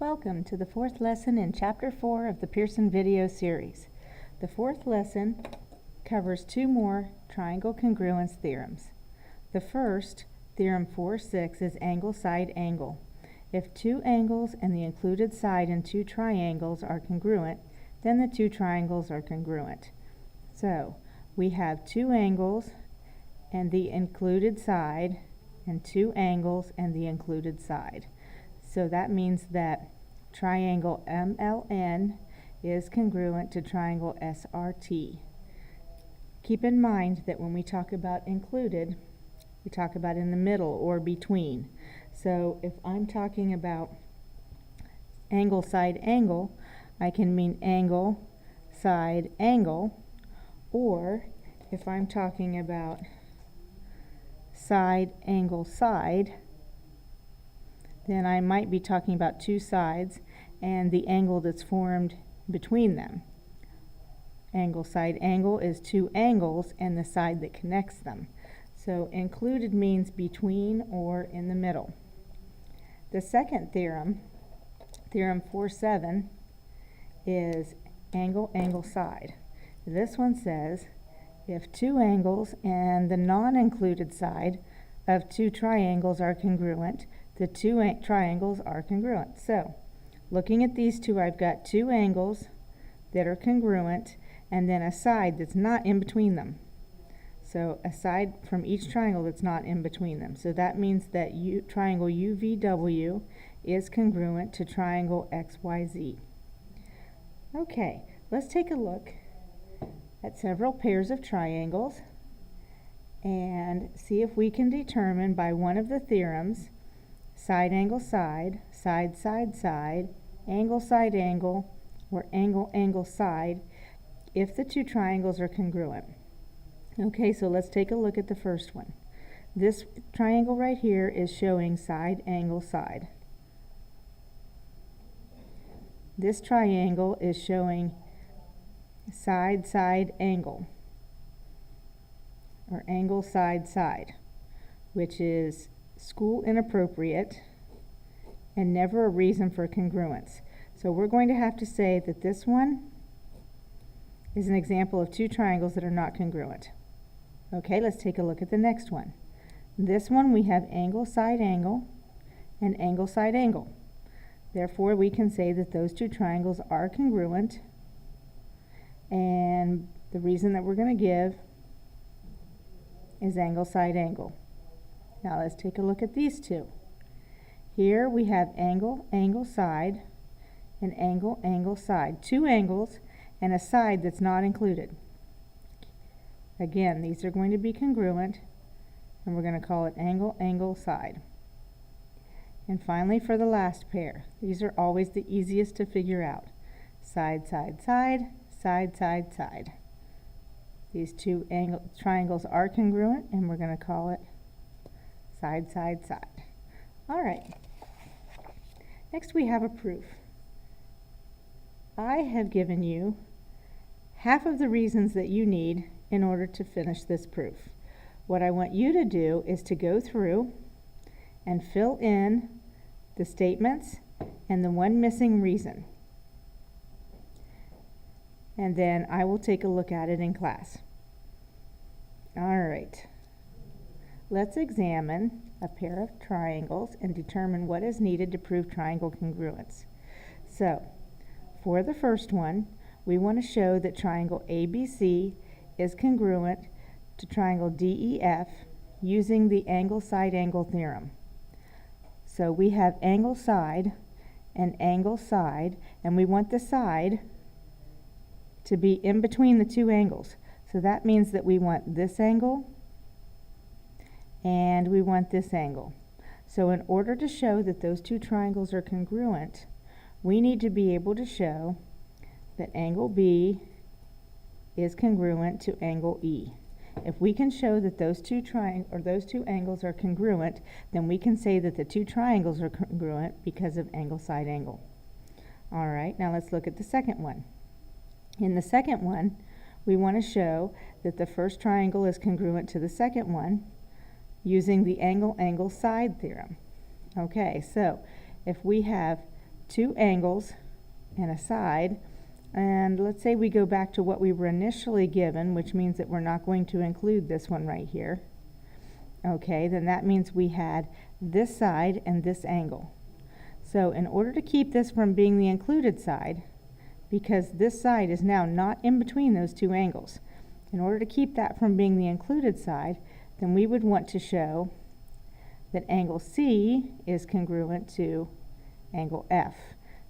Welcome to the fourth lesson in Chapter 4 of the Pearson video series. The fourth lesson covers two more triangle congruence theorems. The first, Theorem 4-6, is angle-side angle. If two angles and the included side in two triangles are congruent, then the two triangles are congruent. So, we have two angles and the included side, and two angles and the included side. So that means that triangle MLN is congruent to triangle SRT. Keep in mind that when we talk about included, we talk about in the middle or between. So if I'm talking about angle side angle, I can mean angle side angle, or if I'm talking about side angle side, then I might be talking about two sides and the angle that's formed between them. Angle side angle is two angles and the side that connects them. So included means between or in the middle. The second theorem, Theorem 4-7, is angle angle side. This one says if two angles and the non-included side of two triangles are congruent, the two triangles are congruent. So, looking at these two, I've got two angles that are congruent and then a side that's not in between them. So, a side from each triangle that's not in between them. So that means that triangle UVW is congruent to triangle XYZ. Okay, let's take a look at several pairs of triangles and see if we can determine by one of the theorems, side angle side, side side side, angle side angle, or angle angle side, if the two triangles are congruent. Okay, so let's take a look at the first one. This triangle right here is showing side angle side. This triangle is showing side side angle, or angle side side, which is school inappropriate and never a reason for congruence. So we're going to have to say that this one is an example of two triangles that are not congruent. Okay, let's take a look at the next one. This one we have angle side angle and angle side angle. Therefore we can say that those two triangles are congruent, and the reason that we're going to give is angle side angle. Now let's take a look at these two. Here we have angle angle side and angle angle side. Two angles and a side that's not included. Again, these are going to be congruent, and we're going to call it angle angle side. And finally, for the last pair, these are always the easiest to figure out. Side side side, side side side. These two triangles are congruent, and we're going to call it side side side. All right. Next we have a proof. I have given you half of the reasons that you need in order to finish this proof. What I want you to do is to go through and fill in the statements and the one missing reason. And then I will take a look at it in class. All right. Let's examine a pair of triangles and determine what is needed to prove triangle congruence. So, for the first one, we want to show that triangle ABC is congruent to triangle DEF using the angle side angle theorem. So we have angle side and angle side, and we want the side to be in between the two angles. So that means that we want this angle and we want this angle. So in order to show that those two triangles are congruent, we need to be able to show that angle B is congruent to angle E. If we can show that those two angles are congruent, then we can say that the two triangles are congruent because of angle side angle. All right, now let's look at the second one. In the second one, we want to show that the first triangle is congruent to the second one using the angle angle side theorem. Okay, so if we have two angles and a side, and let's say we go back to what we were initially given, which means that we're not going to include this one right here. Okay, then that means we had this side and this angle. So in order to keep this from being the included side, because this side is now not in between those two angles, in order to keep that from being the included side, then we would want to show that angle C is congruent to angle F.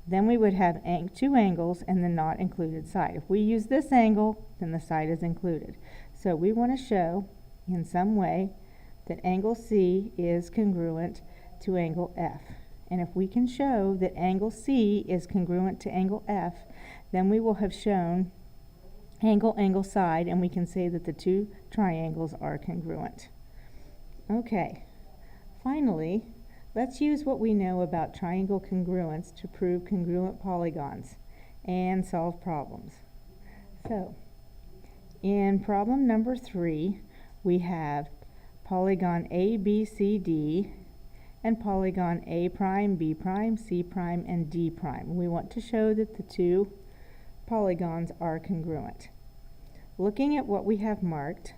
Then we would have two angles and the not included side. If we use this angle, then the side is included. So we want to show in some way that angle C is congruent to angle F. And if we can show that angle C is congruent to angle F, then we will have shown angle, angle, side, and we can say that the two triangles are congruent. Okay, finally, let's use what we know about triangle congruence to prove congruent polygons and solve problems. So, in problem number 3, we have polygon A, B, C, D, and polygon A prime, B prime, C prime, and D prime. We want to show that the two polygons are congruent. Looking at what we have marked,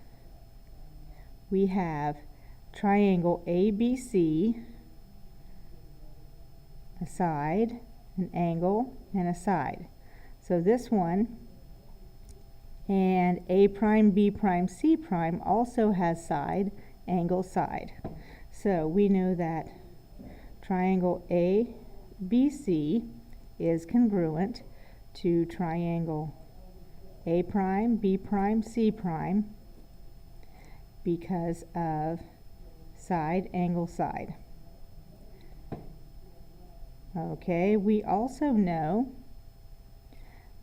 we have triangle ABC, a side, an angle, and a side. So this one and A prime, B prime, C prime also has side, angle, side. So we know that triangle ABC is congruent to triangle A prime, B prime, C prime because of side, angle, side. Okay, we also know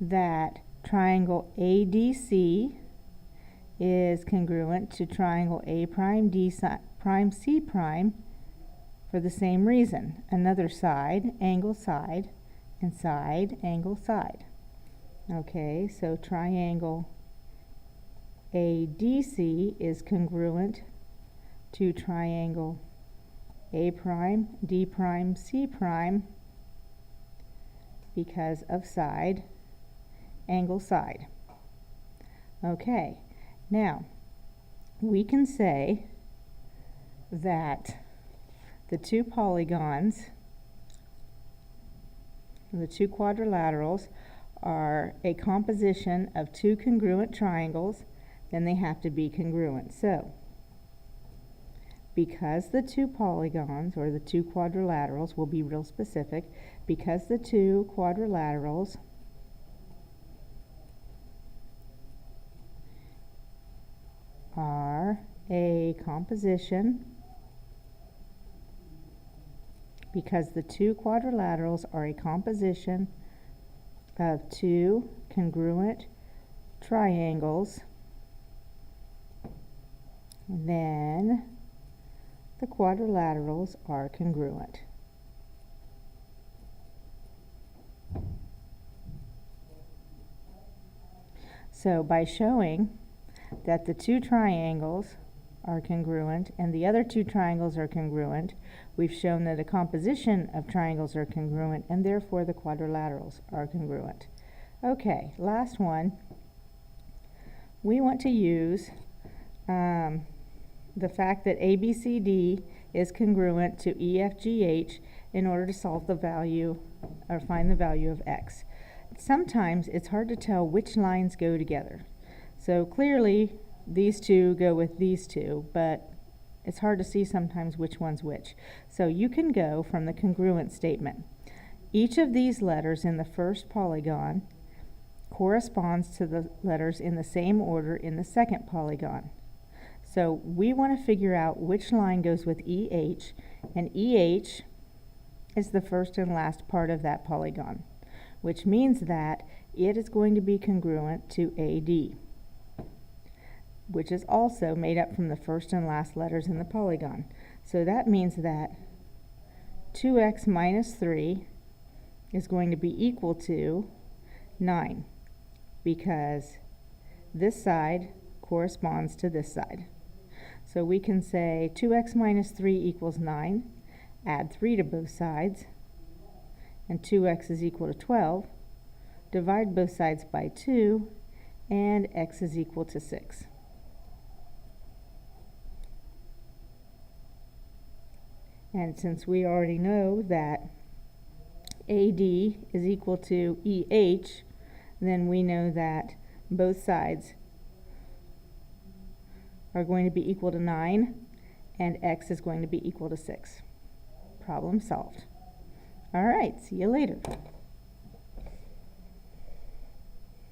that triangle ADC is congruent to triangle A prime, D prime, C prime for the same reason. Another side, angle, side, and side, angle, side. Okay, so triangle ADC is congruent to triangle A prime, D prime, C prime because of side, angle, side. Okay, now we can say that the two polygons, the two quadrilaterals, are a composition of two congruent triangles, then they have to be congruent. So, because the two polygons, or the two quadrilaterals, will be real specific, because the two quadrilaterals are a composition, because the two quadrilaterals are a composition of two congruent triangles, then the quadrilaterals are congruent. So by showing that the two triangles are congruent and the other two triangles are congruent, we've shown that a composition of triangles are congruent and therefore the quadrilaterals are congruent. Okay, last one. We want to use the fact that ABCD is congruent to EFGH in order to solve the value or find the value of x. Sometimes it's hard to tell which lines go together. So clearly these two go with these two, but it's hard to see sometimes which one's which. So you can go from the congruent statement. Each of these letters in the first polygon corresponds to the letters in the same order in the second polygon. So we want to figure out which line goes with EH, and EH is the first and last part of that polygon, which means that it is going to be congruent to AD, which is also made up from the first and last letters in the polygon. So that means that 2x minus 3 is going to be equal to 9, because this side corresponds to this side. So we can say 2x minus 3 equals 9, add 3 to both sides, and 2x is equal to 12. Divide both sides by 2, and x is equal to 6. And since we already know that AD is equal to EH, then we know that both sides are going to be equal to 9, and x is going to be equal to 6. Problem solved. All right, see you later.